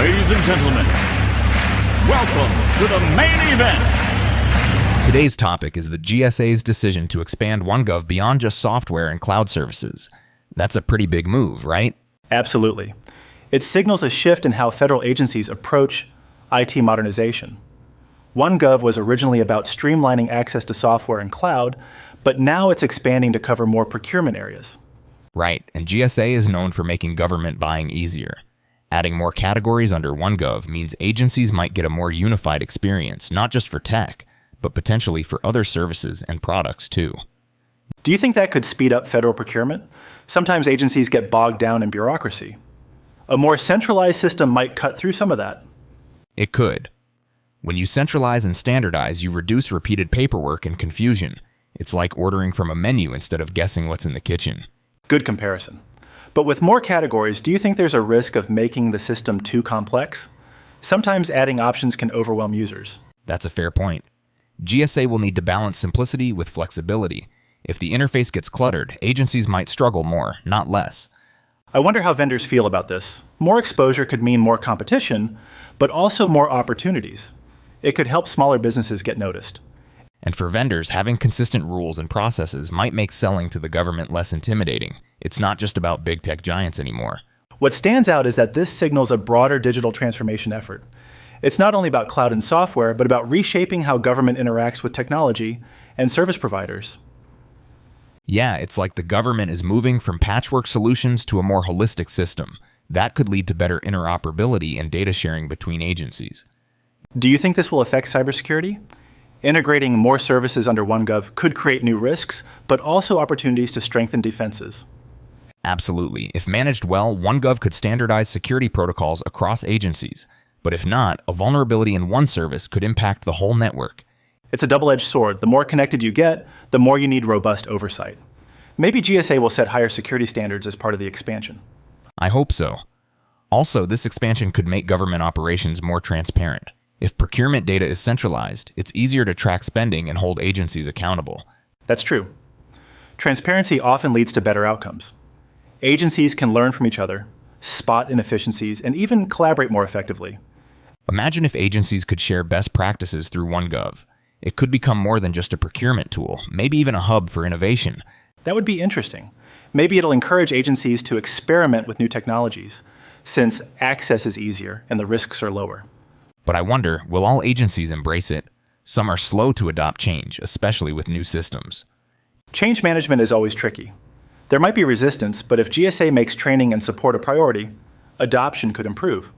Ladies and gentlemen, welcome to the main event. Today's topic is the GSA's decision to expand OneGov beyond just software and cloud services. That's a pretty big move, right? Absolutely. It signals a shift in how federal agencies approach IT modernization. OneGov was originally about streamlining access to software and cloud, but now it's expanding to cover more procurement areas. Right, and GSA is known for making government buying easier. Adding more categories under OneGov means agencies might get a more unified experience, not just for tech, but potentially for other services and products too. Do you think that could speed up federal procurement? Sometimes agencies get bogged down in bureaucracy. A more centralized system might cut through some of that. It could. When you centralize and standardize, you reduce repeated paperwork and confusion. It's like ordering from a menu instead of guessing what's in the kitchen. Good comparison. But with more categories, do you think there's a risk of making the system too complex? Sometimes adding options can overwhelm users. That's a fair point. GSA will need to balance simplicity with flexibility. If the interface gets cluttered, agencies might struggle more, not less. I wonder how vendors feel about this. More exposure could mean more competition, but also more opportunities. It could help smaller businesses get noticed. And for vendors, having consistent rules and processes might make selling to the government less intimidating. It's not just about big tech giants anymore. What stands out is that this signals a broader digital transformation effort. It's not only about cloud and software, but about reshaping how government interacts with technology and service providers. Yeah, it's like the government is moving from patchwork solutions to a more holistic system. That could lead to better interoperability and data sharing between agencies. Do you think this will affect cybersecurity? Integrating more services under OneGov could create new risks, but also opportunities to strengthen defenses. Absolutely. If managed well, OneGov could standardize security protocols across agencies. But if not, a vulnerability in one service could impact the whole network. It's a double-edged sword. The more connected you get, the more you need robust oversight. Maybe GSA will set higher security standards as part of the expansion. I hope so. Also, this expansion could make government operations more transparent. If procurement data is centralized, it's easier to track spending and hold agencies accountable. That's true. Transparency often leads to better outcomes. Agencies can learn from each other, spot inefficiencies, and even collaborate more effectively. Imagine if agencies could share best practices through OneGov. It could become more than just a procurement tool, maybe even a hub for innovation. That would be interesting. Maybe it'll encourage agencies to experiment with new technologies, since access is easier and the risks are lower. But I wonder, will all agencies embrace it? Some are slow to adopt change, especially with new systems. Change management is always tricky. There might be resistance, but if GSA makes training and support a priority, adoption could improve.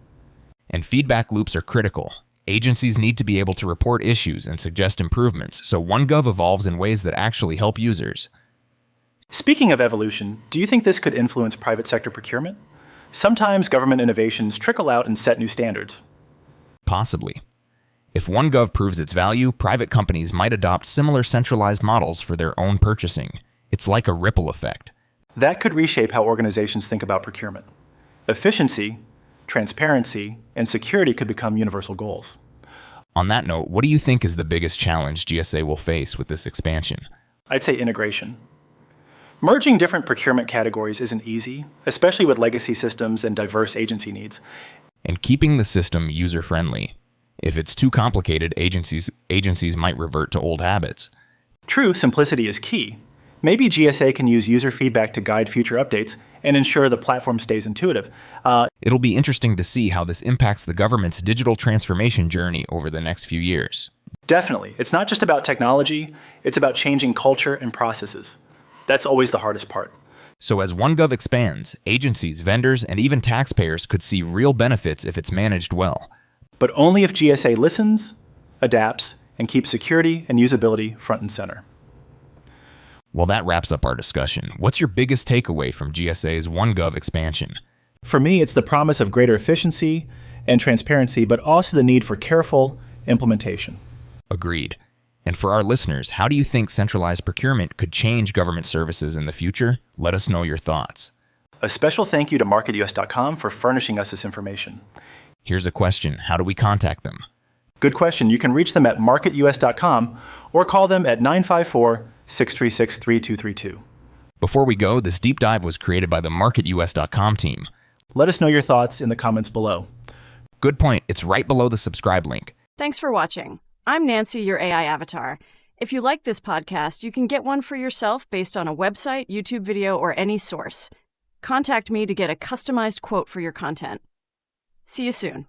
And feedback loops are critical. Agencies need to be able to report issues and suggest improvements, so OneGov evolves in ways that actually help users. Speaking of evolution, do you think this could influence private sector procurement? Sometimes government innovations trickle out and set new standards. Possibly. If OneGov proves its value, private companies might adopt similar centralized models for their own purchasing. It's like a ripple effect. That could reshape how organizations think about procurement. Efficiency, transparency, and security could become universal goals. On that note, what do you think is the biggest challenge GSA will face with this expansion? I'd say integration. Merging different procurement categories isn't easy, especially with legacy systems and diverse agency needs. And keeping the system user-friendly. If it's too complicated, agencies might revert to old habits. True, simplicity is key. Maybe GSA can use user feedback to guide future updates and ensure the platform stays intuitive. It'll be interesting to see how this impacts the government's digital transformation journey over the next few years. Definitely. It's not just about technology, it's about changing culture and processes. That's always the hardest part. So as OneGov expands, agencies, vendors, and even taxpayers could see real benefits if it's managed well. But only if GSA listens, adapts, and keeps security and usability front and center. Well, that wraps up our discussion. What's your biggest takeaway from GSA's OneGov expansion? For me, it's the promise of greater efficiency and transparency, but also the need for careful implementation. Agreed. And for our listeners, how do you think centralized procurement could change government services in the future? Let us know your thoughts. A special thank you to MarketUS.com for furnishing us this information. Here's a question. How do we contact them? Good question. You can reach them at MarketUS.com or call them at 954-636-3232. Before we go, this deep dive was created by the MarketUS.com team. Let us know your thoughts in the comments below. Good point. It's right below the subscribe link. Thanks for watching. I'm Nancy, your AI avatar. If you like this podcast, you can get one for yourself based on a website, YouTube video, or any source. Contact me to get a customized quote for your content. See you soon.